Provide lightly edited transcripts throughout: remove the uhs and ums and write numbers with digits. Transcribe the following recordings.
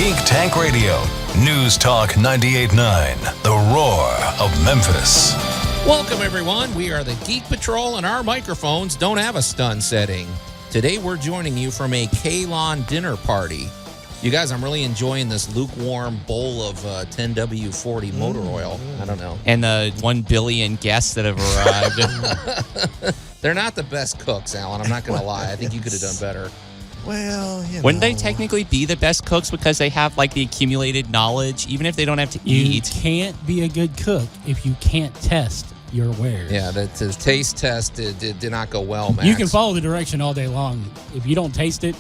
Geek Tank Radio, News Talk 98.9, the roar of Memphis. Welcome, everyone. We are the Geek Patrol, and our microphones don't have a stun setting. Today, we're joining you from a Allan dinner party. You guys, I'm really enjoying this lukewarm bowl of 10W40 motor oil. I don't know. And the 1 billion guests that have arrived. They're not the best cooks, Allan. I'm not going to lie. I think you could have done better. Well, you know. Wouldn't they technically be the best cooks because they have like the accumulated knowledge, even if they don't have to eat? You can't be a good cook if you can't test your wares. Yeah, the taste test did not go well, Max. You can follow the direction all day long. If you don't taste it,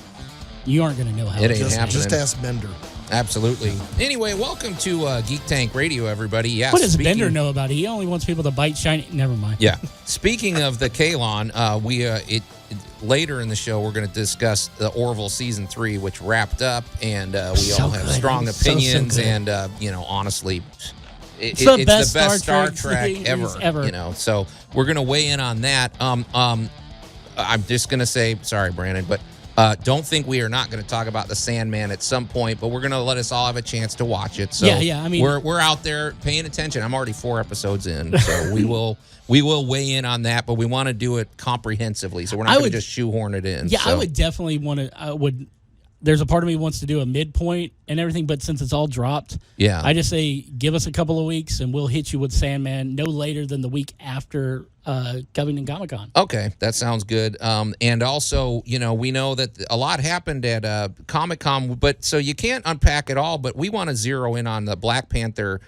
you aren't going to know how it it ain't is. happening. Just ask Bender. Absolutely. Anyway, welcome to Geek Tank Radio, everybody. Yeah, What does Bender know about it? He only wants people to bite shiny. Never mind. Yeah. Speaking of the Allan, later in the show we're going to discuss the Orville Season 3, which wrapped up, and we all have strong opinions. So and honestly, it's the best best Star Star Trek Trek ever. You know, so we're going to weigh in on that. I'm just going to say, sorry, Brandon, but. Don't think we are not going to talk about the Sandman at some point, but we're going to let us all have a chance to watch it. So yeah. I mean, we're out there paying attention. I'm already 4 episodes in, so we will weigh in on that, but we want to do it comprehensively. So we're not going to just shoehorn it in. Yeah, so. I would definitely want to. There's a part of me wants to do a midpoint and everything, but since it's all dropped, yeah, I just say give us a couple of weeks and we'll hit you with Sandman no later than the week after Covington Comic-Con. Okay, that sounds good. And also, you know, we know that a lot happened at Comic-Con, but so you can't unpack it all, but we want to zero in on the Black Panther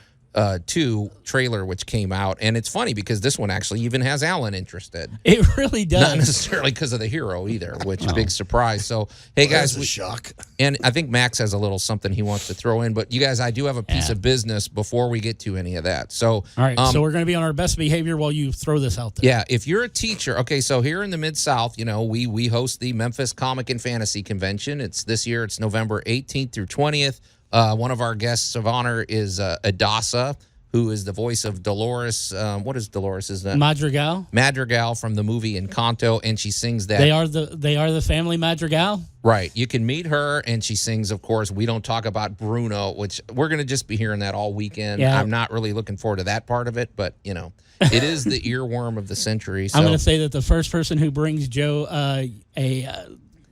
2 trailer, which came out. And it's funny because this one actually even has Allan interested. It really does. Not necessarily because of the hero either, which is a big surprise. So, hey, guys. That's a shock. And I think Max has a little something he wants to throw in. But you guys, I do have a piece of business before we get to any of that. So, all right. So we're going to be on our best behavior while you throw this out there. Yeah. If you're a teacher, okay, so here in the Mid-South, you know, we host the Memphis Comic and Fantasy Convention. This year, it's November 18th through 20th. One of our guests of honor is Adasa, who is the voice of Dolores. What is Dolores' name? Madrigal from the movie Encanto, and she sings that. They are the family Madrigal. Right. You can meet her, and she sings, of course, We Don't Talk About Bruno, which we're going to just be hearing that all weekend. Yeah. I'm not really looking forward to that part of it, but, you know, it is the earworm of the century. So. I'm going to say that the first person who brings Joe a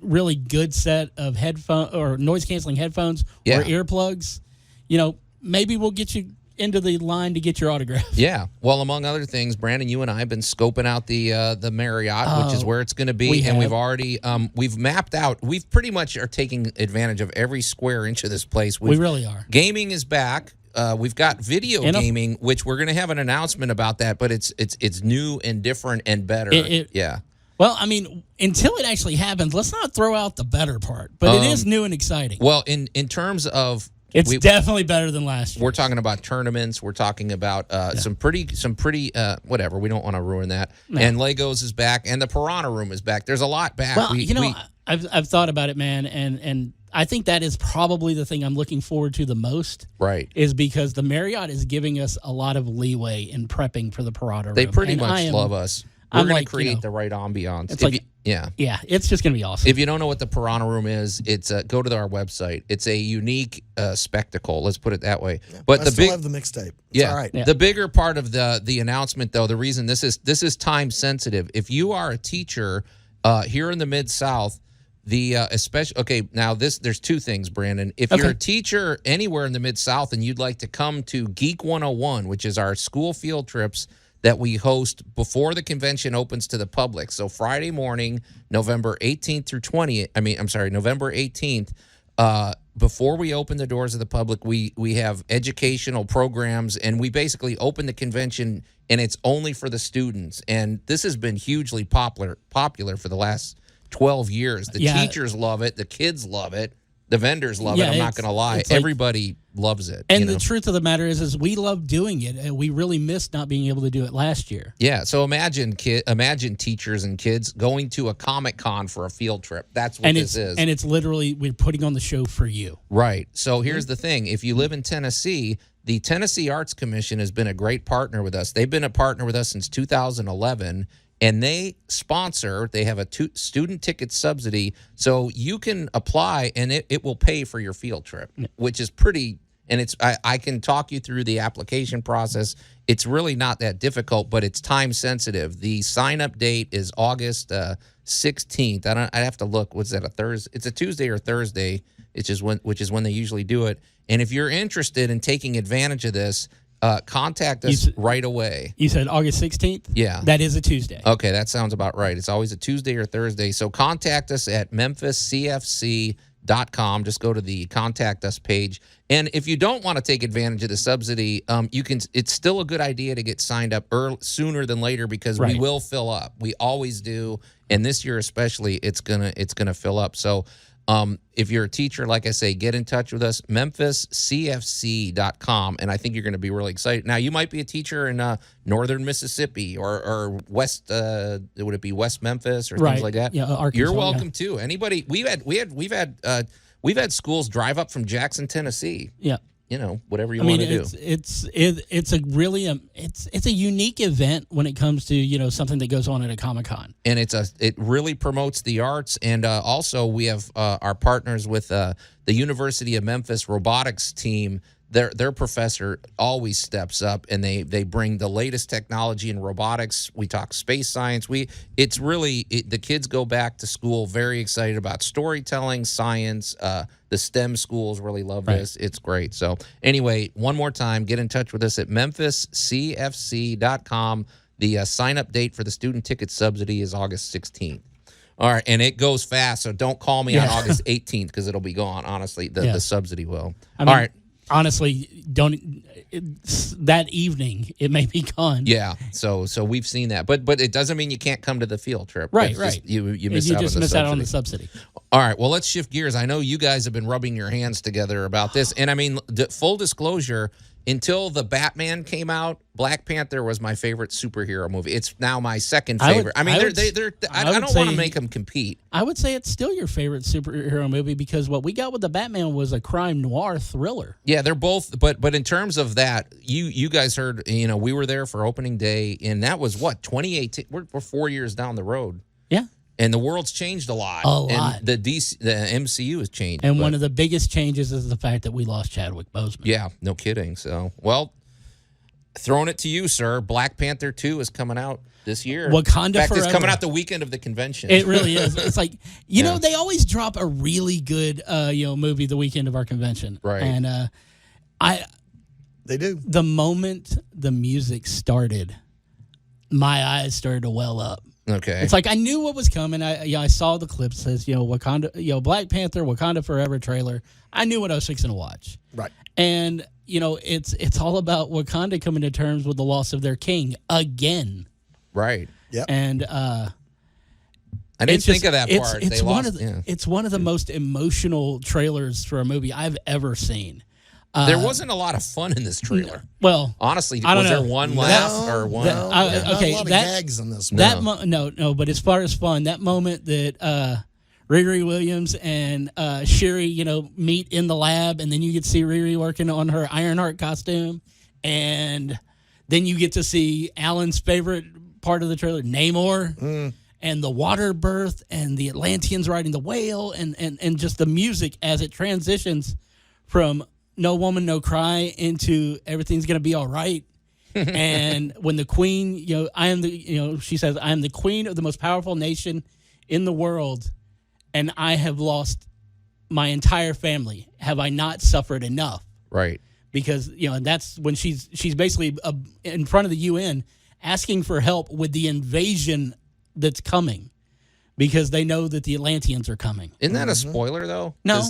really good set of headphone or noise-canceling headphones or earplugs, you know, maybe we'll get you into the line to get your autograph. Yeah. Well, among other things, Brandon, you and I have been scoping out the Marriott, which is where it's going to be, and we've already we've mapped out. We've pretty much are taking advantage of every square inch of this place. We really are. Gaming is back. We've got video gaming, which we're going to have an announcement about that, but it's new and different and better. Yeah. Well, I mean, until it actually happens, let's not throw out the better part, but it is new and exciting. Well, in terms of it's definitely better than last year. We're talking about tournaments. We're talking about some pretty whatever. We don't want to ruin that. No. And Legos is back, and the Piranha Room is back. There's a lot back. Well, I've thought about it, man, and I think that is probably the thing I'm looking forward to the most. Right. Is because the Marriott is giving us a lot of leeway in prepping for the Piranha Room. They pretty much love us. We're going to create the right ambiance. It's yeah, it's just going to be awesome. If you don't know what the Piranha Room is, it's go to our website. It's a unique spectacle. Let's put it that way. Yeah, but I the still have the mixtape. All right. The bigger part of the announcement, though, the reason this is time sensitive. If you are a teacher here in the Mid-South, there's 2 things, Brandon. If you're a teacher anywhere in the Mid-South and you'd like to come to Geek 101, which is our school field trips that we host before the convention opens to the public. So Friday morning, November 18th through 20th, November 18th, before we open the doors of the public, we have educational programs, and we basically open the convention, and it's only for the students. And this has been hugely popular for the last 12 years. The teachers love it. The kids love it. The vendors love it. I'm not going to lie. Everybody loves it. And the truth of the matter is we love doing it, and we really missed not being able to do it last year. Yeah. So imagine teachers and kids going to a Comic-Con for a field trip. That's what this is. And it's literally we're putting on the show for you. Right. So here's the thing. If you live in Tennessee, the Tennessee Arts Commission has been a great partner with us. They've been a partner with us since 2011. and they have a student ticket subsidy, so you can apply and it will pay for your field trip, which is pretty. And I can talk you through the application process. It's really not that difficult, but it's time sensitive. The sign up date is August 16th. I have to look. What's that? A Thursday? It's a Tuesday or Thursday. Which is when they usually do it. And if you're interested in taking advantage of this, contact us right away. You said August 16th? Yeah. That is a Tuesday. Okay, that sounds about right. It's always a Tuesday or Thursday. So contact us at memphiscfc.com. Just go to the contact us page. And if you don't want to take advantage of the subsidy, you can. It's still a good idea to get signed up sooner than later because we will fill up. We always do, and this year especially, it's gonna fill up. So if you're a teacher, like I say, get in touch with us, memphiscfc.com, and I think you're going to be really excited. Now, you might be a teacher in northern Mississippi or west, would it be West Memphis or things like that? Yeah, Arkansas, you're welcome too. Anybody, we've had schools drive up from Jackson, Tennessee. Yeah. Whatever you want to do. It's a really it's a unique event when it comes to something that goes on at a Comic-Con. And it really promotes the arts, and also we have our partners with the University of Memphis robotics team. Their professor always steps up, and they bring the latest technology in robotics. We talk space science. The kids go back to school very excited about storytelling, science. The STEM schools really love this. It's great. So anyway, one more time, get in touch with us at memphiscfc.com. The sign-up date for the student ticket subsidy is August 16th. All right, and it goes fast, so don't call me on August 18th because it'll be gone, honestly. The subsidy will. All right. Honestly, that evening it may be gone. Yeah, so we've seen that, but it doesn't mean you can't come to the field trip. Right. You miss out on the subsidy. All right, well, let's shift gears. I know you guys have been rubbing your hands together about this, and I mean, full disclosure. Until the Batman came out, Black Panther was my favorite superhero movie. It's now my second favorite. I don't want to make them compete. I would say it's still your favorite superhero movie because what we got with the Batman was a crime noir thriller. Yeah, they're both. But in terms of that, you guys heard. We were there for opening day, and that was what 2018. We're 4 years down the road. Yeah. And the world's changed a lot. And the MCU has changed. And one of the biggest changes is the fact that we lost Chadwick Boseman. Yeah, no kidding. So, well, throwing it to you, sir. Black Panther 2 is coming out this year. Wakanda Forever. Forever. It's coming out the weekend of the convention. It really is. It's like, they always drop a really good, movie the weekend of our convention. Right. And they do. The moment the music started, my eyes started to well up. Okay. It's like I knew what was coming. I saw the clip says, Wakanda, Black Panther, Wakanda Forever trailer. I knew what I was fixing to watch. Right. And, it's all about Wakanda coming to terms with the loss of their king again. Right. Yeah. And I didn't think of that part. It's one of the most emotional trailers for a movie I've ever seen. There wasn't a lot of fun in this trailer. Well, honestly, was there one laugh or one? Not a lot of gags in this movie. No. But as far as fun, that moment that Riri Williams and Shuri, meet in the lab, and then you get to see Riri working on her Ironheart costume, and then you get to see Allan's favorite part of the trailer, Namor, and the water birth, and the Atlanteans riding the whale, and just the music as it transitions from No Woman, No Cry into everything's going to be all right. And when the queen, she says, I am the queen of the most powerful nation in the world, and I have lost my entire family. Have I not suffered enough? Right. Because, and that's when she's basically in front of the UN asking for help with the invasion that's coming. Because they know that the Atlanteans are coming. Isn't that a spoiler, though? No.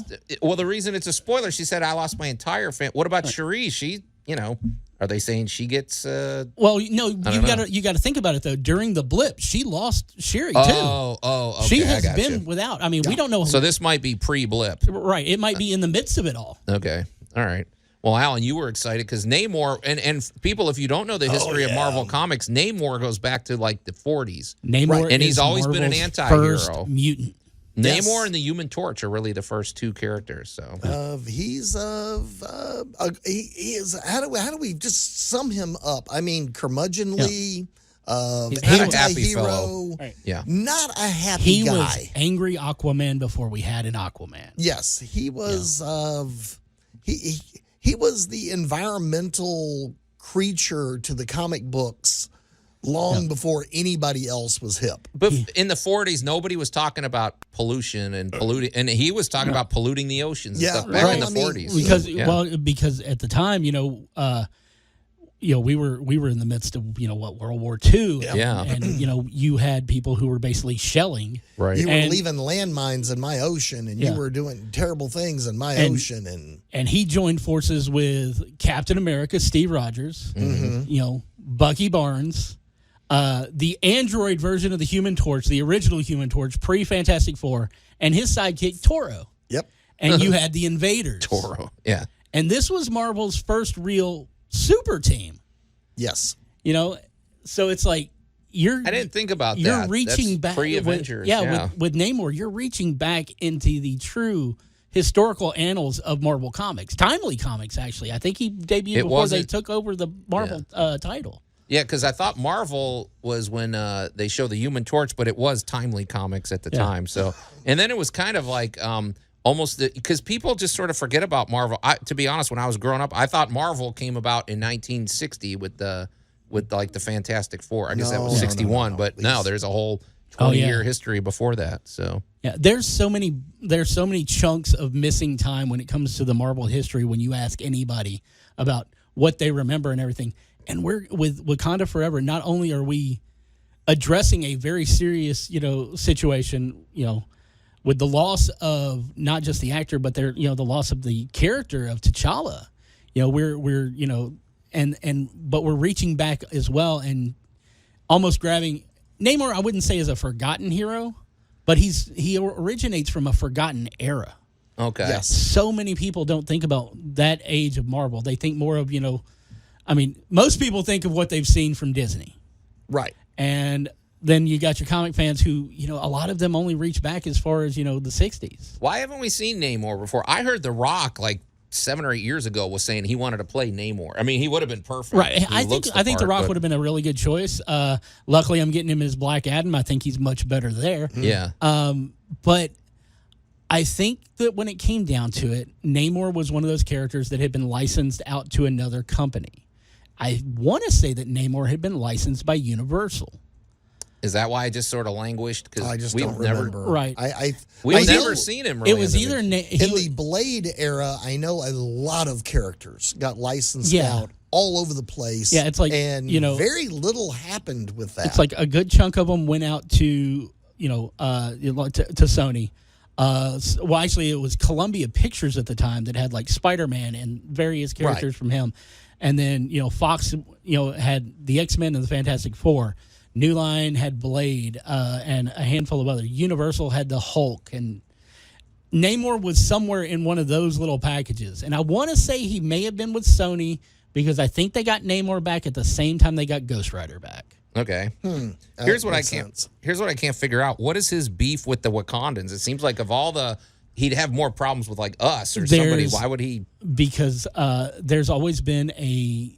Well, the reason it's a spoiler, she said, I lost my entire family. What about Shuri? She, are they saying she gets... Well, no, you got to think about it, though. During the blip, she lost Shuri, too. Oh, okay. She has been without. I mean, we don't know. So this might be pre-blip. Right. It might be in the midst of it all. Okay. All right. Well, Allan, you were excited because Namor, and people, if you don't know the history of Marvel Comics, Namor goes back to like the 40s. Namor and he's always been an anti-hero. First mutant. Namor and the Human Torch are really the first two characters. So he is. How do we just sum him up? I mean, curmudgeonly, He's not a happy fellow. Right. Yeah. Not a happy He guy. was angry Aquaman before we had an Aquaman. Yes, he was. He was the environmental creature to the comic books long before anybody else was hip. But in the 40s, nobody was talking about pollution and polluting, and he was talking about polluting the oceans and stuff back in the 40s. Because at the time, we were in the midst of World War II. Yeah. And you had people who were basically shelling. Right. You were leaving landmines in my ocean, and you were doing terrible things in my ocean, and he joined forces with Captain America, Steve Rogers, Bucky Barnes, the android version of the Human Torch, the original Human Torch, pre-Fantastic Four, and his sidekick Toro. Yep. And you had the Invaders. Toro. Yeah. And this was Marvel's first real super team. Yes. So it's like I didn't think about that. You're reaching back pre-Avengers. With Namor, you're reaching back into the true historical annals of Marvel Comics. Timely Comics, actually. I think he debuted before they took over the Marvel title. Yeah, because I thought Marvel was when they show the Human Torch, but it was Timely Comics at the time. So, and then it was kind of like almost because people just sort of forget about Marvel. To be honest, when I was growing up, I thought Marvel came about in 1960 with the Fantastic Four. I guess that was 61, but no, there's a whole 20-year history before that. So yeah, there's so many chunks of missing time when it comes to the Marvel history. When you ask anybody about what they remember and everything. And we're with Wakanda Forever. Not only are we addressing a very serious, situation, with the loss of not just the actor, but the loss of the character of T'Challa. But we're reaching back as well and almost grabbing Namor. I wouldn't say is a forgotten hero, but he originates from a forgotten era. Okay. Yes. So many people don't think about that age of Marvel. They think more of most people think of what they've seen from Disney. Right. And then you got your comic fans who, a lot of them only reach back as far as, the 60s. Why haven't we seen Namor before? I heard The Rock, 7 or 8 years ago, was saying he wanted to play Namor. I mean, he would have been perfect. Right. I think The Rock would have been a really good choice. Luckily, I'm getting him as Black Adam. I think he's much better there. Yeah. But I think that when it came down to it, Namor was one of those characters that had been licensed out to another company. I want to say that Namor had been licensed by Universal. Is that why I just sort of languished? I just we've don't never, remember. Right. We've never seen him really. It was either... in the Blade era, I know a lot of characters got licensed out all over the place. Yeah, it's like... And very little happened with that. It's like a good chunk of them went out to, to Sony. Actually, it was Columbia Pictures at the time that had Spider-Man and various characters from him. And then, Fox, had the X-Men and the Fantastic Four. New Line had Blade and a handful of others. Universal had the Hulk. And Namor was somewhere in one of those little packages. And I want to say he may have been with Sony because I think they got Namor back at the same time they got Ghost Rider back. Okay. Here's what I can't figure out. What is his beef with the Wakandans? It seems like of all the... He'd have more problems with us or somebody. Why would he? Because there's always been a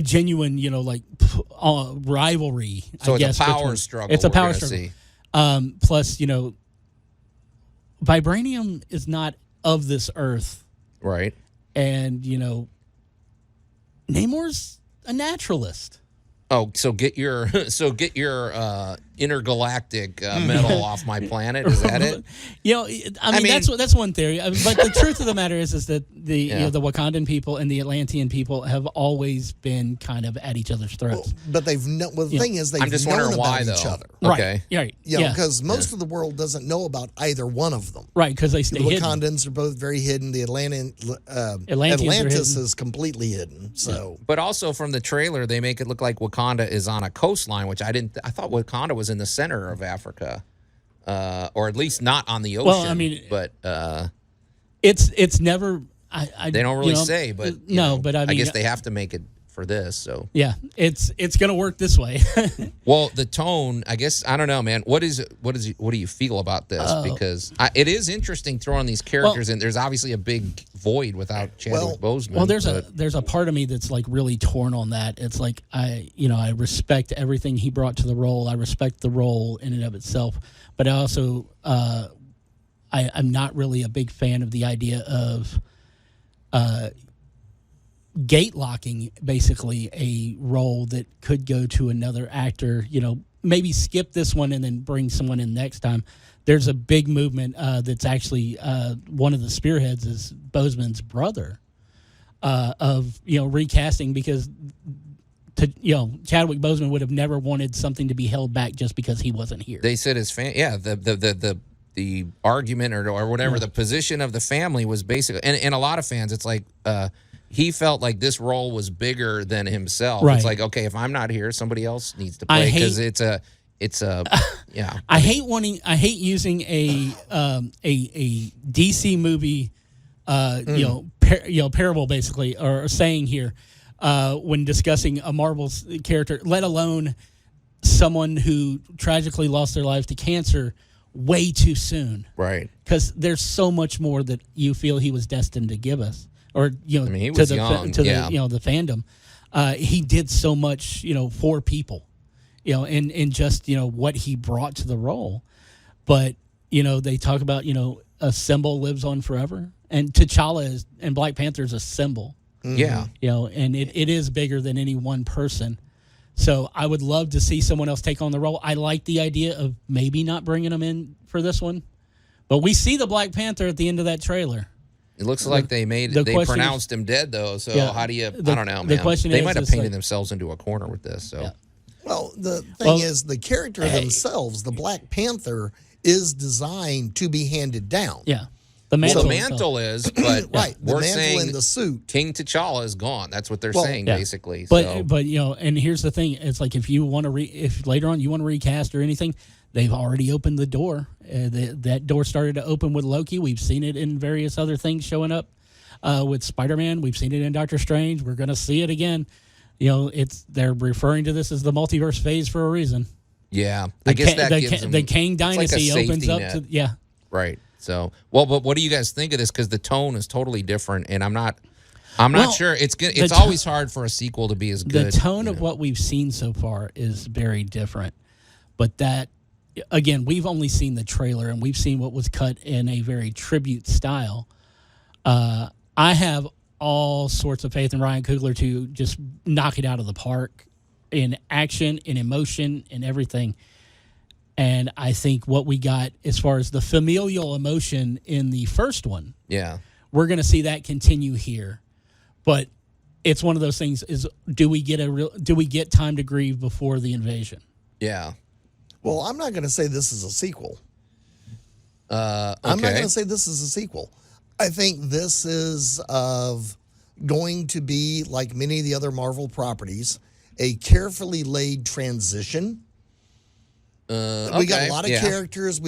genuine, rivalry. So I guess, it's a power struggle. It's a power struggle. Plus, vibranium is not of this earth, right? And Namor's a naturalist. Oh, so get your intergalactic metal off my planet. Is that it? I mean that's one theory. But the truth of the matter is that the the Wakandan people and the Atlantean people have always been kind of at each other's throats. But they've the thing is they've I'm just known wondering about why, each though. other. Okay. Right. Because most of the world doesn't know about either one of them. Right, because they stay the hidden. Wakandans are both very hidden. The Atlantis is completely hidden. So, but also from the trailer, they make it look like Wakanda is on a coastline, which I thought Wakanda was in the center of Africa, or at least not on the ocean. Well, I mean, but it's never. They don't really say, but no. But I mean, I guess they have to make it for this. So yeah, it's going to work this way. Well, the tone, I guess, I don't know, man. What do you feel about this? Because it is interesting throwing these characters in. There's obviously a big void without Chadwick Boseman. Well, there's a part of me that's like really torn on that. It's like I respect everything he brought to the role. I respect the role in and of itself, but I also I'm not really a big fan of the idea of gate locking basically a role that could go to another actor, maybe skip this one and then bring someone in next time. There's a big movement that's actually one of the spearheads is Boseman's brother of recasting, because Chadwick Boseman would have never wanted something to be held back just because he wasn't here. They said his the argument or whatever, the position of the family was basically, and a lot of fans, it's like he felt like this role was bigger than himself. Right. It's like, okay, if I'm not here, somebody else needs to play, because it's a yeah. I hate using a DC movie, parable basically, or saying here when discussing a Marvel character, let alone someone who tragically lost their lives to cancer way too soon. Right. Because there's so much more that you feel he was destined to give us, or he was young. The fandom. He did so much, for people, and just what he brought to the role. But they talk about a symbol lives on forever, and T'Challa and Black Panther is a symbol. Yeah. And it is bigger than any one person. So I would love to see someone else take on the role. I like the idea of maybe not bringing him in for this one, but we see the Black Panther at the end of that trailer. It looks like they pronounced him dead, though. So how do you? I don't know, man. The question they might have painted themselves into a corner with this. So, well, the thing is, the character themselves, the Black Panther, is designed to be handed down. Yeah. The mantle is, but right. We're the mantle saying and the suit. King T'Challa is gone. That's what they're saying, basically. But and here's the thing: it's like if you want to if later on you want to recast or anything, they've already opened the door. That door started to open with Loki. We've seen it in various other things showing up with Spider-Man. We've seen it in Doctor Strange. We're going to see it again. They're referring to this as the multiverse phase for a reason. Yeah, I guess that gives them, the Kang Dynasty opens up to right. So, but what do you guys think of this? Because the tone is totally different, and I'm not sure it's good. It's always hard for a sequel to be as good. The tone of what we've seen so far is very different, but that again, we've only seen the trailer and we've seen what was cut in a very tribute style. I have all sorts of faith in Ryan Coogler to just knock it out of the park in action, in emotion, in everything. And I think what we got as far as the familial emotion in the first one, we're going to see that continue here. But it's one of those things: is do we get time to grieve before the invasion? Yeah. Well, I'm not going to say this is a sequel. Okay. I'm not going to say this is a sequel. I think this is going to be, like many of the other Marvel properties, a carefully laid transition. We got a lot of characters.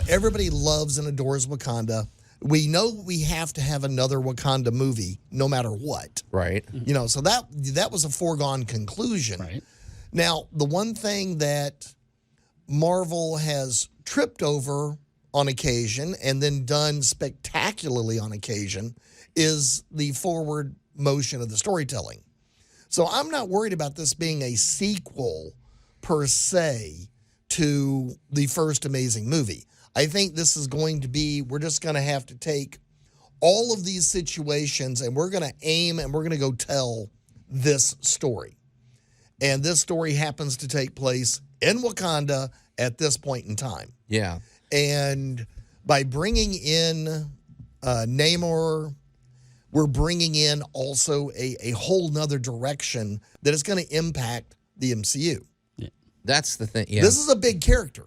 Everybody loves and adores Wakanda. We know we have to have another Wakanda movie, no matter what. Right. So that was a foregone conclusion. Right. Now, the one thing that Marvel has tripped over on occasion and then done spectacularly on occasion is the forward motion of the storytelling. So I'm not worried about this being a sequel per se to the first Amazing movie. I think this is going to be, we're just going to have to take all of these situations and we're going to aim and we're going to go tell this story. And this story happens to take place in Wakanda at this point in time. Yeah. And by bringing in Namor, we're bringing in also a whole nother direction that is going to impact the MCU. That's the thing. Yeah. This is a big character.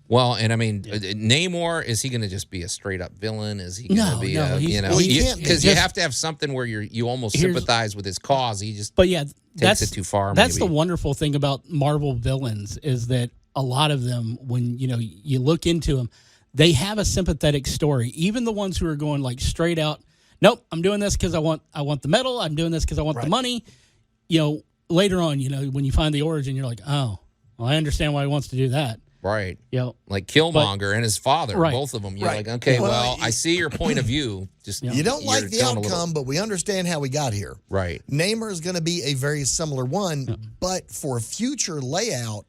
Well, and I mean, Namor, is he going to just be a straight up villain? Is he going to be because you have to have something where you almost sympathize with his cause. He just takes it too far. That's the wonderful thing about Marvel villains is that a lot of them, when you look into them, they have a sympathetic story. Even the ones who are going like straight out, nope, I'm doing this because I want the medal. I'm doing this because I want the money. later on, when you find the origin, you're like, oh, well, I understand why he wants to do that. Right. Like Killmonger and his father, right. both of them. You're like, okay, well, I see your point of view. Just you don't like the outcome, but we understand how we got here. Right. Namor is going to be a very similar one, but for a future layout,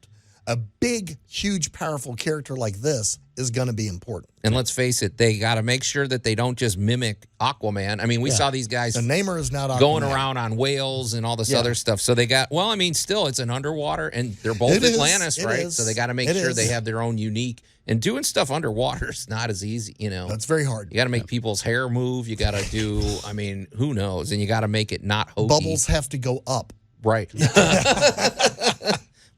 a big, huge, powerful character like this is going to be important. And let's face it, they got to make sure that they don't just mimic Aquaman. I mean, we saw these guys Namor is not Aquaman. Going around on whales and all this other stuff. So they got, still, it's an underwater, and they're both Atlantis, right? So they got to make sure they have their own unique. And doing stuff underwater is not as easy, That's very hard. You got to make people's hair move. You got to do, who knows? And you got to make it not hokey. Bubbles have to go up. Right.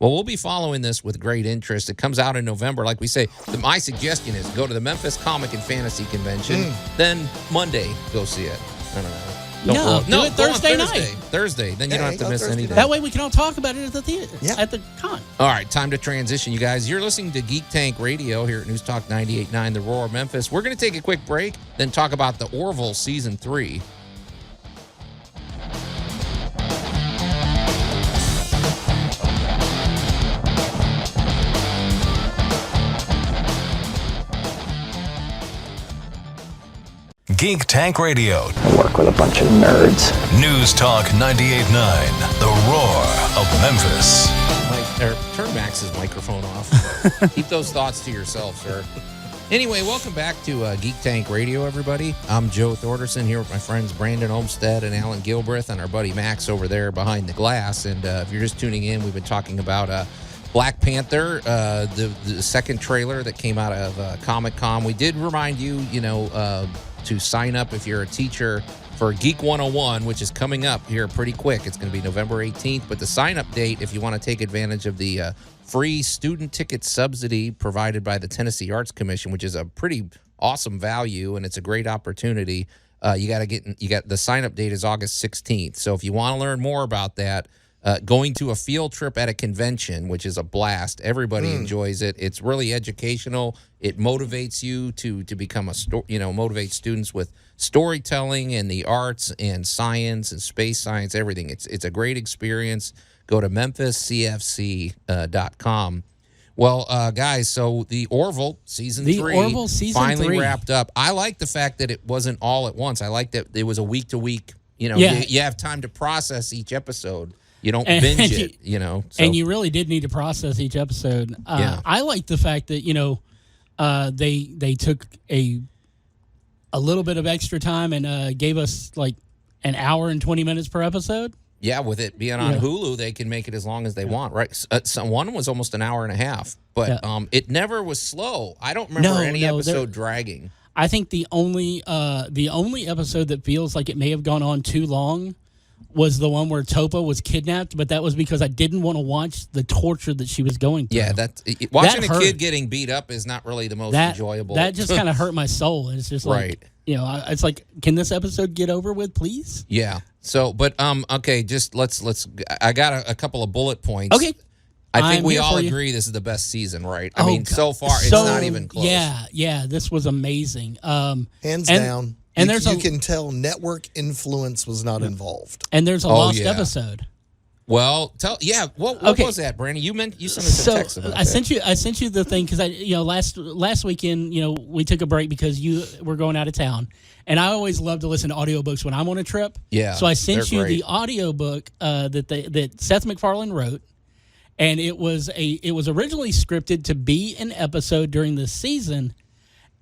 Well, we'll be following this with great interest. It comes out in November. Like we say, my suggestion is go to the Memphis Comic and Fantasy Convention. Then Monday, go see it. I don't know. Do it Thursday night. Thursday. Then you don't have to miss anything. That way we can all talk about it at the theater, at the con. All right, time to transition, you guys. You're listening to Geek Tank Radio here at News Talk 98.9, The Roar Memphis. We're going to take a quick break, then talk about the Orville Season 3. Geek Tank Radio. I work with a bunch of nerds. News Talk 98.9, The Roar of Memphis. Turn Max's microphone off. Keep those thoughts to yourself, sir. Anyway, welcome back to Geek Tank Radio, everybody. I'm Joe Thorderson here with my friends Brandon Olmstead and Allan Gilbreth and our buddy Max over there behind the glass. And if you're just tuning in, we've been talking about Black Panther, the second trailer that came out of Comic-Con. We did remind you, to sign up if you're a teacher for Geek 101, which is coming up here pretty quick. It's going to be November 18th. But the sign-up date, if you want to take advantage of the free student ticket subsidy provided by the Tennessee Arts Commission, which is a pretty awesome value, and it's a great opportunity, you got the sign-up date is August 16th. So if you want to learn more about that, going to a field trip at a convention, which is a blast. Everybody enjoys it. It's really educational. It motivates you to become motivate students with storytelling and the arts and science and space science, everything. It's a great experience. Go to memphiscfc.com. Well, guys, so the Orville Season 3 finally wrapped up. I like the fact that it wasn't all at once. I like that it was a week-to-week. You have time to process each episode. You don't binge it, So. And you really did need to process each episode. I like the fact that, they took a little bit of extra time and gave us like an hour and 20 minutes per episode. Yeah, with it being on Hulu, they can make it as long as they want, right? One was almost an hour and a half, but it never was slow. I don't remember any episode dragging. I think the only episode that feels like it may have gone on too long was the one where Topa was kidnapped, but that was because I didn't want to watch the torture that she was going through. Yeah, watching a kid getting beat up is not really the most enjoyable. That just kind of hurt my soul. It's just like, it's like, can this episode get over with, please? Yeah. So, but okay, just let's. I got a couple of bullet points. Okay. I think we all agree this is the best season, right? I mean, so far it's not even close. Yeah, this was amazing. Hands down. And you can tell network influence was not involved. And there's a lost episode. Well, what was that, Brandon? You sent us a text about that. I sent you the thing because last weekend we took a break because you were going out of town, and I always love to listen to audiobooks when I'm on a trip. Yeah, so I sent you the audiobook that Seth MacFarlane wrote, and it was originally scripted to be an episode during the season.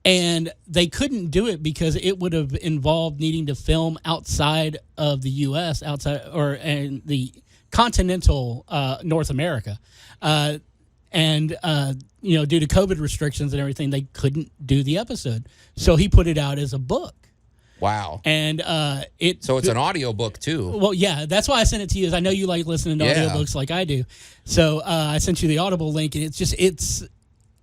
And they couldn't do it because it would have involved needing to film outside of the U.S., and the continental North America, and due to COVID restrictions and everything, they couldn't do the episode. So he put it out as a book. Wow! And so it's an audiobook too. Well, yeah, that's why I sent it to you. Is I know you like listening to audiobooks like I do. So I sent you the Audible link, and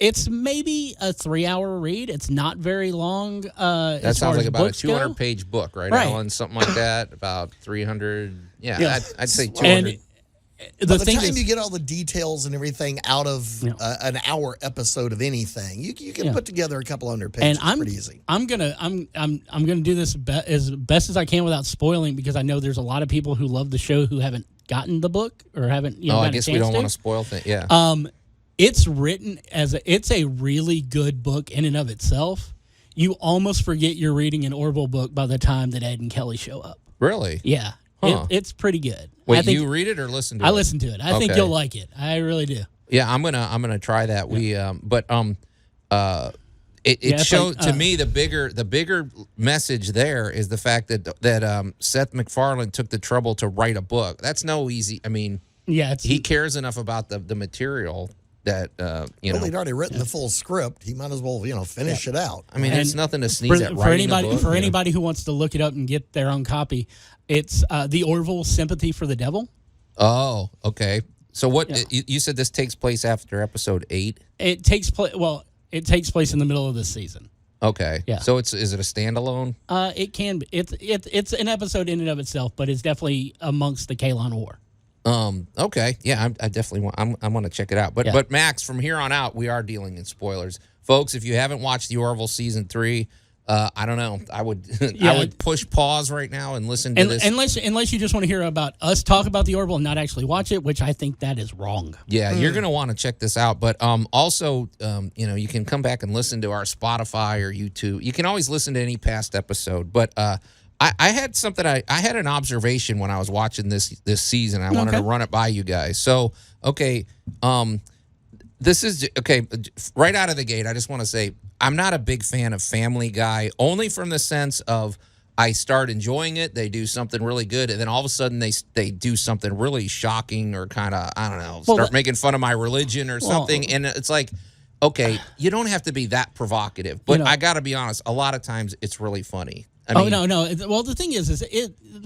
it's maybe a 3-hour read. It's not very long. That sounds like about a 200-page book, right, Allan? Something like that, about 300. Yeah. I'd say 200. And by the time you get all the details and everything out of an hour episode of anything, you can put together a couple hundred pages. And pretty easy. I'm gonna do this as best as I can without spoiling, because I know there's a lot of people who love the show who haven't gotten the book or haven't, I guess we don't want to spoil things. Yeah. It's written it's a really good book in and of itself. You almost forget you're reading an Orville book by the time that Ed and Kelly show up. Really? Yeah. Huh. It's pretty good. Wait, you read it or listen to it? I listen to it. I think you'll like it. I really do. Yeah, I'm gonna try that. It showed to me the bigger message there is the fact that Seth MacFarlane took the trouble to write a book. That's no easy. I mean, he cares enough about the material that he'd already written the full script. He might as well finish it out. I mean, it's nothing to sneeze at. For anybody who wants to look it up and get their own copy, it's the Orville Sympathy for the Devil. Oh, okay. So what you said this takes place after episode 8? It takes place. Well, it takes place in the middle of this season. Okay. Yeah. So is it a standalone? It can be. It's an episode in and of itself, but it's definitely amongst the Kalon War. Okay. Yeah, I definitely want. I want to check it out. But Max, from here on out, we are dealing in spoilers, folks. If you haven't watched the Orville season 3, I don't know. I would I would push pause right now and listen to this. Unless you just want to hear about us talk about the Orville and not actually watch it, which I think that is wrong. Yeah, you're going to want to check this out. But also, you can come back and listen to our Spotify or YouTube. You can always listen to any past episode. But I had something. I had an observation when I was watching this season. I wanted to run it by you guys. So, okay, this is okay. Right out of the gate, I just want to say I'm not a big fan of Family Guy, only from the sense of I start enjoying it. They do something really good, and then all of a sudden they do something really shocking or kind of start making fun of my religion or something, and it's like. Okay, you don't have to be that provocative, but I got to be honest. A lot of times, it's really funny. No. Well, the thing is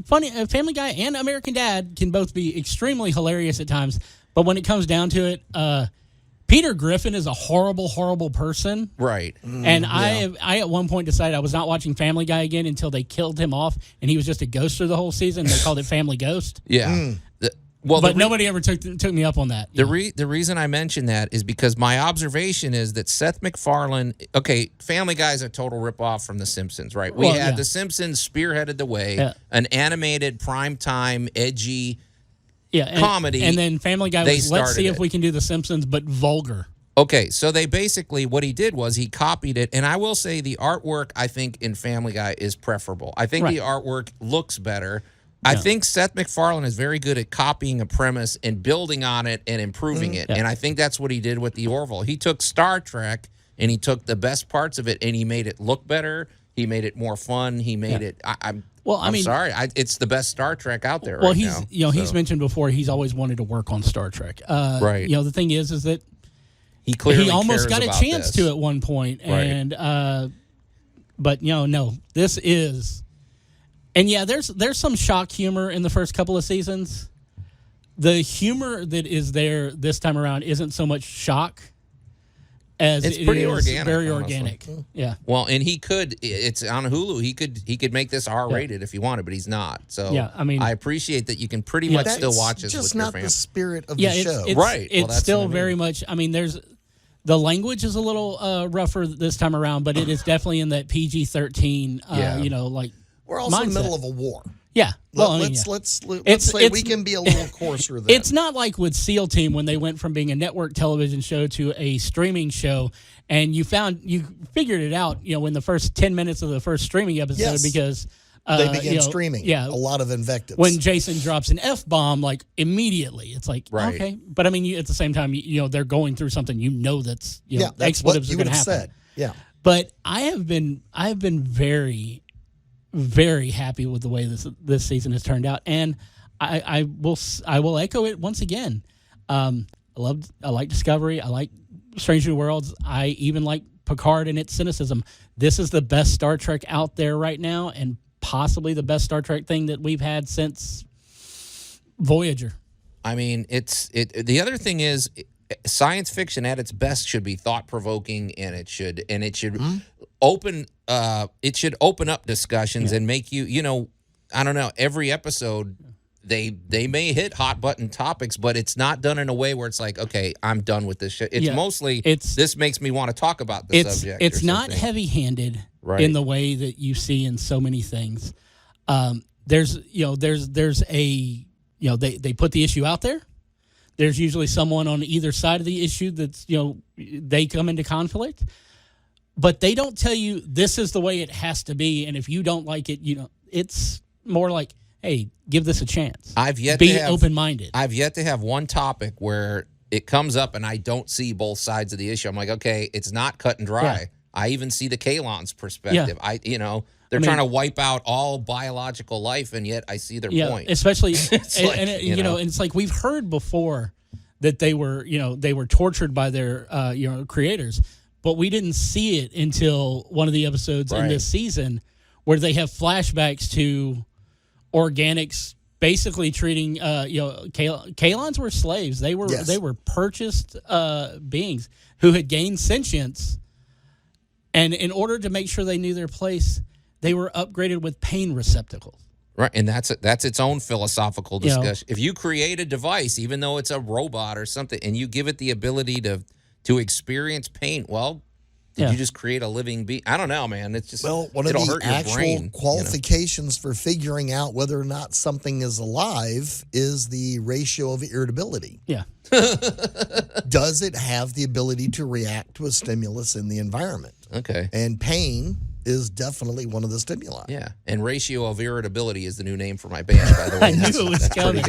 funny. Family Guy and American Dad can both be extremely hilarious at times, but when it comes down to it, Peter Griffin is a horrible, horrible person. Right. And I at one point decided I was not watching Family Guy again until they killed him off, and he was just a ghost through the whole season. They called it Family Ghost. Yeah. But nobody ever took me up on that. The reason I mention that is because my observation is that Seth MacFarlane, Family Guy is a total ripoff from The Simpsons, right? We had The Simpsons spearheaded the way, an animated, primetime, edgy comedy. And then Family Guy was, let's see if we can do The Simpsons, but vulgar. Okay, so they basically, what he did was he copied it, and I will say the artwork, I think, in Family Guy is preferable. I think the artwork looks better. I think Seth MacFarlane is very good at copying a premise and building on it and improving it. And I think that's what he did with the Orville. He took Star Trek and he took the best parts of it and he made it look better. He made it more fun. He made it. I'm sorry. It's the best Star Trek out there. Well, he's mentioned before he's always wanted to work on Star Trek. Right. The thing is that he almost got a chance to at one point, and but no, this is. And there's some shock humor in the first couple of seasons. The humor that is there this time around isn't so much shock as it's pretty organic, very honestly. organic. Yeah. Well, and it's on Hulu. He could make this R-rated if he wanted, but he's not. So I appreciate that you can pretty much still watch this with your family. Just not the spirit of the show. Right. It's still very much. I mean, the language is a little rougher this time around, but it is definitely in that PG-13. We're also mindset. in the middle of a war. Yeah. Well, let's say we can be a little coarser there. It's not like with SEAL Team when they went from being a network television show to a streaming show, and you figured it out, in the first 10 minutes of the first streaming episode because they began streaming. Yeah, a lot of invectives. When Jason drops an F-bomb, immediately, it's like, okay. But I mean, at the same time, they're going through something, that's that's expletives what you are going to happen. Said. Yeah. But I have been very, very happy with the way this season has turned out, and I will echo it once again. I like Discovery. I like Strange New Worlds. I even like Picard and its cynicism. This is the best Star Trek out there right now, and possibly the best Star Trek thing that we've had since Voyager. I mean, the other thing is science fiction at its best should be thought provoking, and it should open up discussions and make you I don't know, every episode they may hit hot button topics, but it's not done in a way where it's like, okay, I'm done with this shit. It's mostly this makes me want to talk about the subject. It's not heavy-handed in the way that you see in so many things. There's a they put the issue out there. There's usually someone on either side of the issue that's, they come into conflict. But they don't tell you this is the way it has to be, and if you don't like it, it's more like, hey, give this a chance. Be open-minded. I've yet to have one topic where it comes up and I don't see both sides of the issue. I'm like, okay, it's not cut and dry. Yeah. I even see the Kalon's perspective. Yeah. They're trying to wipe out all biological life, and yet I see their point. Especially, and it's like we've heard before that they were tortured by their creators, but we didn't see it until one of the episodes in this season where they have flashbacks to organics basically treating Kalons were slaves. They were purchased beings who had gained sentience, and in order to make sure they knew their place, they were upgraded with pain receptacles. Right, and that's its own philosophical discussion. If you create a device, even though it's a robot or something, and you give it the ability to experience pain, well, did you just create a living being? I don't know, man. It's just one of the actual qualifications for figuring out whether or not something is alive is the ratio of irritability. Yeah. Does it have the ability to react to a stimulus in the environment? Okay. And pain is definitely one of the stimuli. Yeah, and ratio of irritability is the new name for my band, by the way. I knew it was coming.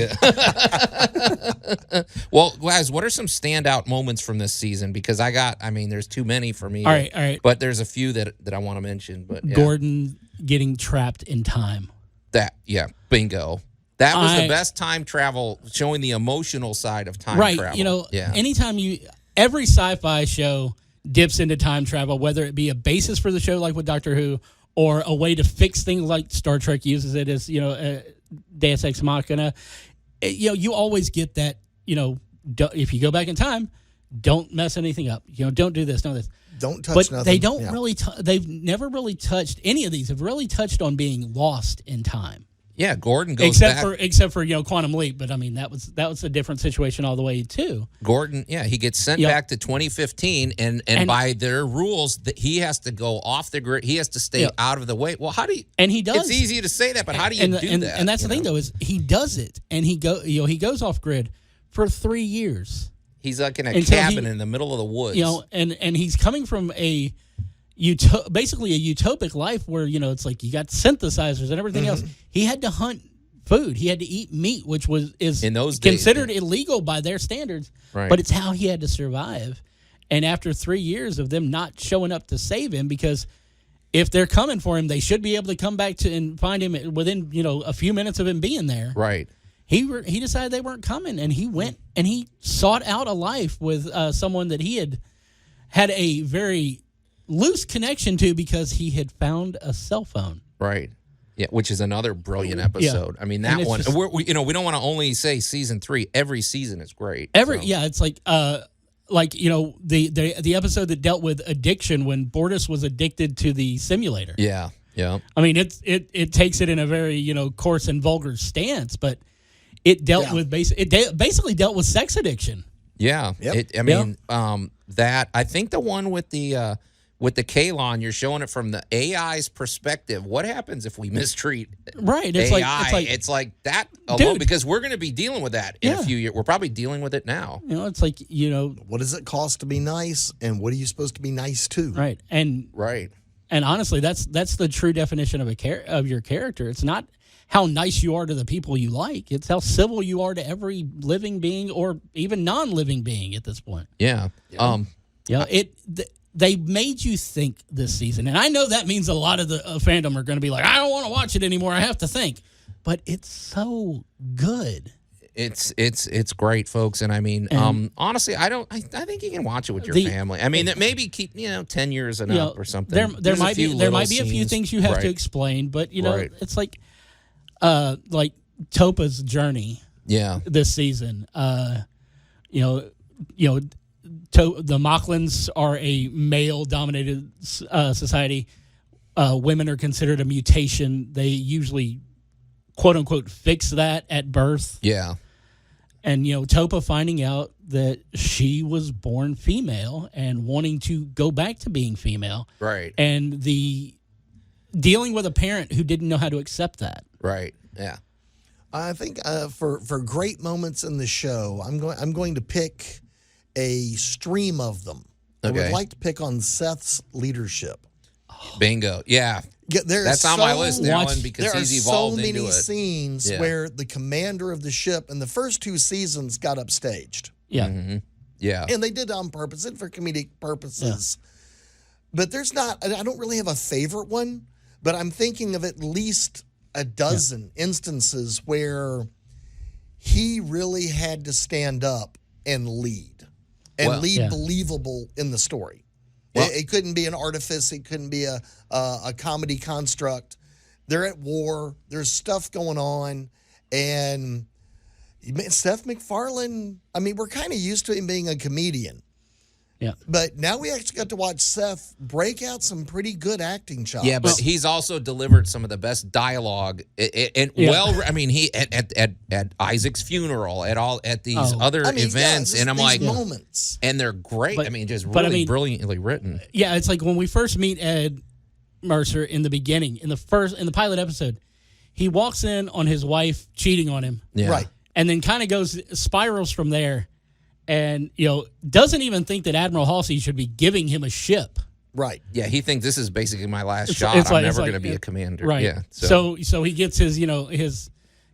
Well, guys, what are some standout moments from this season? Because there's too many for me. All right. But there's a few that I want to mention. But Gordon getting trapped in time. Bingo. That was the best time travel, showing the emotional side of time travel. Anytime every sci-fi show dips into time travel, whether it be a basis for the show like with Doctor Who or a way to fix things like Star Trek uses it as, Deus Ex Machina, you always get that, if you go back in time, don't mess anything up. Don't do this, don't do this. Don't touch nothing. They don't really, they've never really touched, any of these have really touched on being lost in time. Yeah, Gordon goes back. Except for Quantum Leap, but I mean that was a different situation all the way too. Gordon, he gets sent back to 2015, and by their rules, that he has to go off the grid. He has to stay out of the way. Well, how do you? And he does. It's easy to say that, but how do you do that? And that's the thing, though, is he does it, and he goes off grid for 3 years. He's like in a cabin in the middle of the woods. And he's coming from basically a utopic life where it's like you got synthesizers and everything else. He had to hunt food. He had to eat meat, which is in those considered days, illegal by their standards. Right. But it's how he had to survive. And after 3 years of them not showing up to save him, because if they're coming for him, they should be able to come back and find him within a few minutes of him being there. Right. He decided they weren't coming, and he went and he sought out a life with someone that he had a very loose connection to because he had found a cell phone. Right. Yeah, which is another brilliant episode. Yeah. I mean, that one. We don't want to only say season 3. Every season is great. It's like the episode that dealt with addiction when Bortus was addicted to the simulator. Yeah. Yeah. I mean, it takes it in a very coarse and vulgar stance, but it dealt with basically dealt with sex addiction. Yeah. Yep. That I think the one with the Kalon, you're showing it from the AI's perspective. What happens if we mistreat AI? It's like that alone, because we're going to be dealing with that in a few years. We're probably dealing with it now. It's like, what does it cost to be nice, and what are you supposed to be nice to? Right. And honestly, that's the true definition of your character. It's not how nice you are to the people you like. It's how civil you are to every living being or even non-living being at this point. Yeah. They made you think this season. And I know that means a lot of the fandom are going to be like, I don't want to watch it anymore. I have to think. But it's so good. It's great, folks. And I mean, honestly, I think you can watch it with your family. I mean, maybe keep 10 years and up or something. There might be a few things you have to explain, but it's like Topa's journey. Yeah. This season. The Mocklins are a male-dominated society. Women are considered a mutation. They usually, quote-unquote, fix that at birth. Yeah. And, Topa finding out that she was born female and wanting to go back to being female. Right. And the dealing with a parent who didn't know how to accept that. Right, yeah. I think for great moments in the show, I'm going to pick a stream of them. Okay. I would like to pick on Seth's leadership. Bingo. Yeah. That's on my list, Allan, because he's evolved into it. There are so many scenes where the commander of the ship in the first 2 seasons got upstaged. Yeah. Mm-hmm. Yeah. And they did on purpose and for comedic purposes. Yeah. But I don't really have a favorite one, but I'm thinking of at least a dozen instances where he really had to stand up and lead believable in the story. Well, it couldn't be an artifice. It couldn't be a comedy construct. They're at war. There's stuff going on. And Seth MacFarlane, I mean, we're kind of used to him being a comedian. Yeah. But now we actually got to watch Seth break out some pretty good acting chops. Yeah, but he's also delivered some of the best dialogue. I mean, he at Isaac's funeral, at these other events, and I'm like, moments, and they're great. But, I mean, just really brilliantly written. Yeah, it's like when we first meet Ed Mercer in the beginning, in the pilot episode, he walks in on his wife cheating on him, right, and then kind of spirals from there. And, doesn't even think that Admiral Halsey should be giving him a ship. Right. Yeah, he thinks this is basically my last shot. I'm never going to be a commander. Right. Yeah. So he gets his,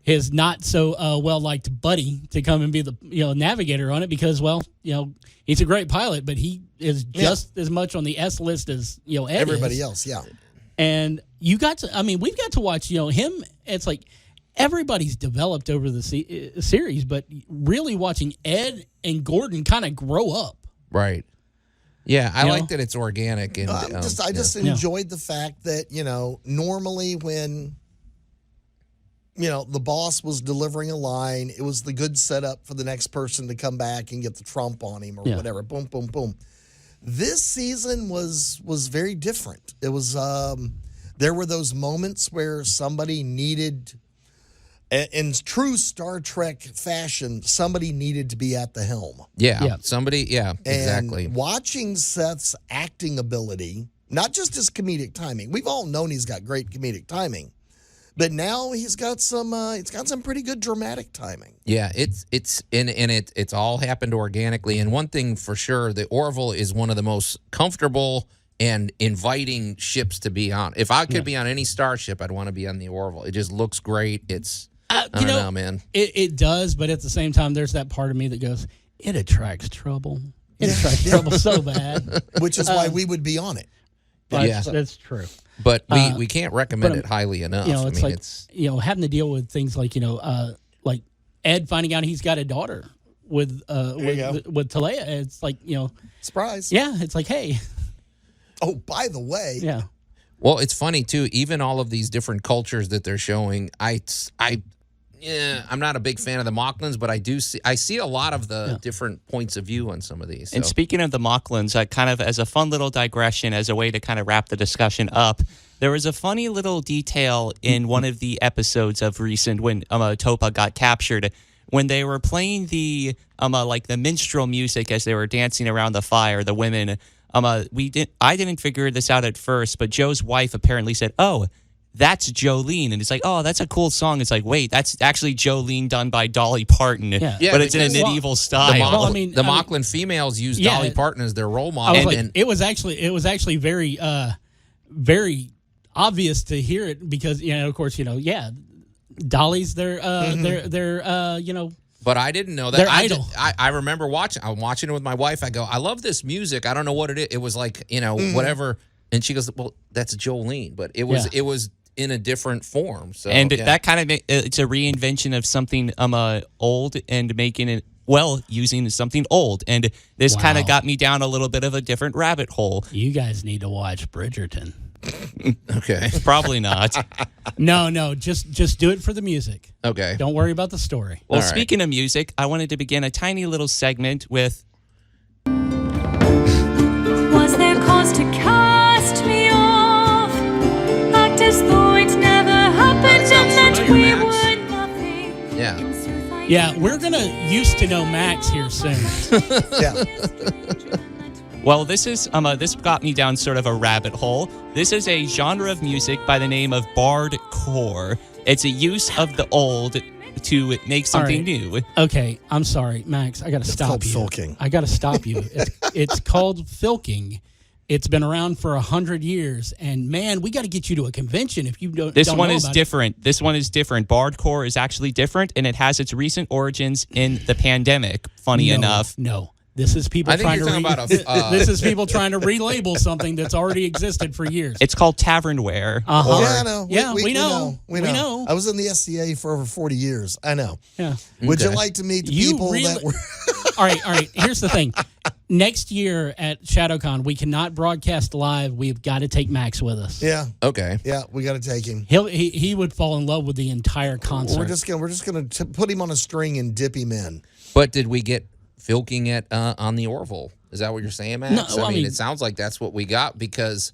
his not so well-liked buddy to come and be the, navigator on it because, he's a great pilot, but he is just as much on the S list as, Ed everybody else, yeah. And we've got to watch, him. It's like everybody's developed over the series, but really watching Ed and Gordon kind of grow up. Right. Yeah, I like that it's organic. And I just enjoyed the fact that, normally when, the boss was delivering a line, it was the good setup for the next person to come back and get the trump on him or whatever. Boom, boom, boom. This season was very different. It was there were those moments where somebody needed, in true Star Trek fashion, somebody needed to be at the helm. Yeah. Somebody, exactly. And watching Seth's acting ability, not just his comedic timing. We've all known he's got great comedic timing, but now he's got some pretty good dramatic timing. Yeah, it's all happened organically. And one thing for sure, the Orville is one of the most comfortable and inviting ships to be on. If I could be on any starship, I'd want to be on the Orville. It just looks great. It's I don't know, man. It does, but at the same time, there's that part of me that goes, it attracts trouble. It attracts trouble so bad. Which is why we would be on it. That's true. But we can't recommend it highly enough. It's having to deal with things like, like Ed finding out he's got a daughter with Talia. It's like, surprise. Yeah, it's like, hey. Oh, by the way. Yeah. Well, it's funny too. Even all of these different cultures that they're showing, I'm not a big fan of the Mocklans, but I see a lot of the different points of view on some of these. So. And speaking of the Mocklans, kind of as a fun little digression, as a way to kind of wrap the discussion up, there was a funny little detail in one of the episodes of recent when Topa got captured. When they were playing the the minstrel music as they were dancing around the fire, the women. I didn't figure this out at first, but Joe's wife apparently said, "Oh, that's Jolene," and it's like, "Oh, that's a cool song." It's like, wait, that's actually Jolene done by Dolly Parton, but it's in a medieval style. The Mocklin females use Dolly Parton as their role model. It was actually very, very obvious to hear it because of course Dolly's their But I didn't know that. Their idol. I remember watching. I'm watching it with my wife. I go, I love this music. I don't know what it is. It was like whatever. And she goes, well, that's Jolene, but it was in a different form. So that kind of it's a reinvention of something old and making it using something old. And this kind of got me down a little bit of a different rabbit hole. You guys need to watch Bridgerton. Okay. Probably not. No, just do it for the music. Okay. Don't worry about the story. Well, speaking of music, I wanted to begin a tiny little segment with Was there cause to cast me off? Act as though it never happened and that we were nothing. Yeah. Yeah, we're gonna used to know Max here soon. Yeah. Well, this is this got me down sort of a rabbit hole. This is a genre of music by the name of bardcore. It's a use of the old to make something new. Okay, I'm sorry, Max. I got to stop you. Filking. I got to stop you. It's called filking. It's been around for 100 years, and man, we got to get you to a convention if you don't. This one know is about different. It. This one is different. Bardcore is actually different, and it has its recent origins in the pandemic. Funny enough, no. This is people trying to this is people trying to relabel something that's already existed for years. It's called tavernware. Uh-huh. Yeah, I know. We know. We know. I was in the SCA for over 40 years. I know. Yeah. Would you like to meet the people that were? All right. Here's the thing. Next year at ShadowCon, we cannot broadcast live. We've got to take Max with us. Yeah. Okay. Yeah, we got to take him. He would fall in love with the entire concert. We're just gonna put him on a string and dip him in. But did we get filking at on the Orville? Is that what you're saying, Max? No, I mean, it sounds like that's what we got because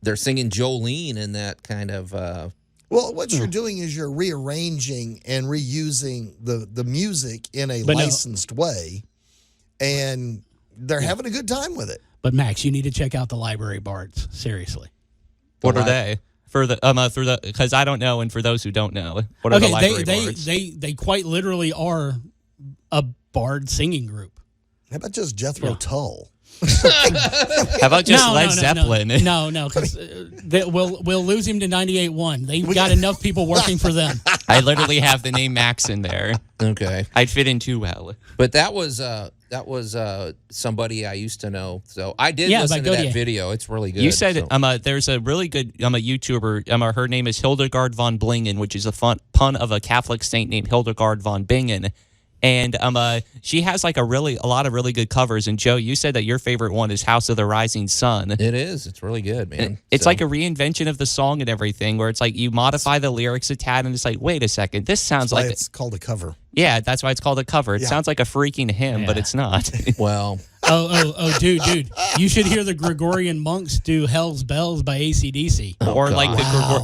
they're singing Jolene in that kind of. Well, what you're doing is you're rearranging and reusing the music in a licensed way, and they're having a good time with it. But Max, you need to check out the Library Bards. Seriously. What are they? For the because I don't know, and for those who don't know, what are the Library Bards? They quite literally are a bard singing group. How about just Jethro Tull? How about just Led Zeppelin? No, because we'll lose him to 98.1. They've got enough people working for them. I literally have the name Max in there. Okay, I'd fit in too well. But that was somebody I used to know. So I did listen to that video. It's really good. You said there's a really good a YouTuber. Her name is Hildegard von Blingen, which is a pun of a Catholic saint named Hildegard von Bingen. And she has like a lot of really good covers. And Joe, you said that your favorite one is House of the Rising Sun. It is. It's really good, man. It's like a reinvention of the song and everything, where it's like you modify the lyrics a tad, and it's like, wait a second, this sounds like it's called a cover. Yeah, that's why it's called a cover. It sounds like a freaking hymn, but it's not. Well. Dude, you should hear the Gregorian monks do Hell's Bells by AC/DC. Or like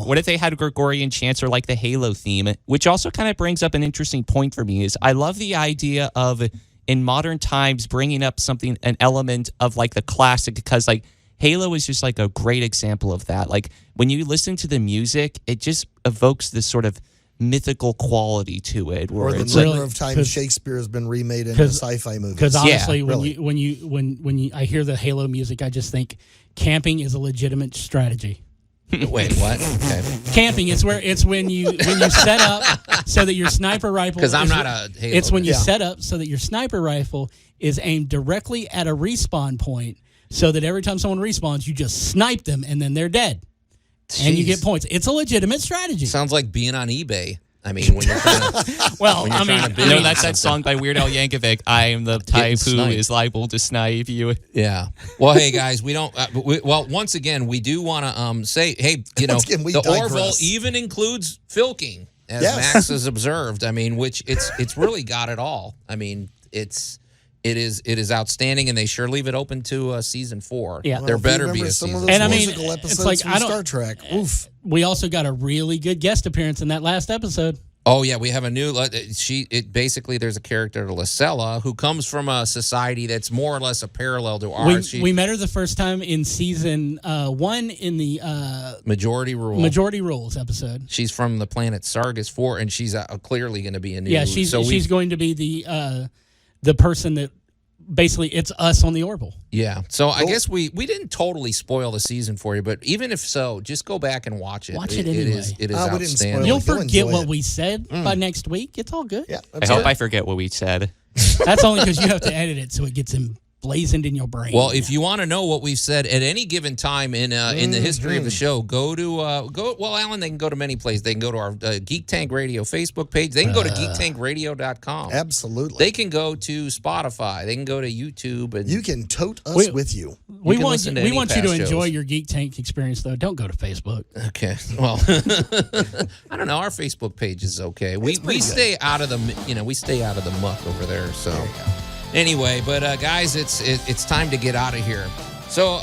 what if they had Gregorian chants or like the Halo theme, which also kind of brings up an interesting point for me is I love the idea of in modern times bringing up an element of like the classic, because like Halo is just like a great example of that. Like when you listen to the music, it just evokes this sort of mythical quality to it. Or the number of times Shakespeare has been remade into sci-fi movies. Because honestly, when I hear the Halo music, I just think camping is a legitimate strategy. Wait, what? Okay. Camping, it's when you set up so that your sniper rifle. Because I'm not a Halo. It's when you set up so that your sniper rifle is aimed directly at a respawn point, so that every time someone respawns, you just snipe them and then they're dead. Jeez. And you get points. It's a legitimate strategy. Sounds like being on eBay. I mean, when you're trying to... that's that song by Weird Al Yankovic, I am the type who is liable to snipe you. Yeah. Well, hey, guys, we don't... once again, we do want to say, hey, the Orville even includes filking, as Max has observed. I mean, which it's really got it all. I mean, it is outstanding, and they sure leave it open to season 4. Yeah, there better be a season. And I mean, it's like Star Trek. Oof. We also got a really good guest appearance in that last episode. Oh yeah, we have a new. Basically there's a character, Lysella, who comes from a society that's more or less a parallel to ours. We met her the first time in season 1 in the Majority Rules episode. She's from the planet Sargas 4, and she's clearly going to be a new. Yeah, she's going to be the person that basically it's us on the Orville. Yeah. So I guess we didn't totally spoil the season for you, but even if so, just go back and watch it. Watch it anyway. It is outstanding. You'll forget what we said by next week. It's all good. Yeah. I hope I forget what we said. That's only because you have to edit it so it gets emblazoned in your brain. Well, if you want to know what we've said at any given time in the history of the show, go to Allan, they can go to many places. They can go to our Geek Tank Radio Facebook page. They can go to geektankradio.com. Absolutely. They can go to Spotify. They can go to YouTube, and you can tote us with you. We want you to enjoy your Geek Tank experience, though. Don't go to Facebook. Okay. Well, I don't know. Our Facebook page is okay. We stay out of the we stay out of the muck over there. So. Anyway, but guys, it's time to get out of here. So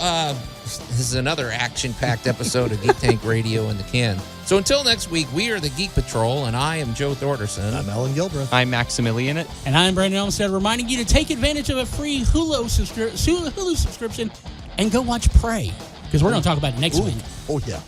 this is another action-packed episode of Geek Tank Radio in the can. So until next week, we are the Geek Patrol, and I am Joe Thorderson. I'm Allan Gilbreth. I'm Maximilian. And I'm Brandon Olmstead, reminding you to take advantage of a free Hulu subscription and go watch Prey, because we're going to talk about it next week. Oh, yeah.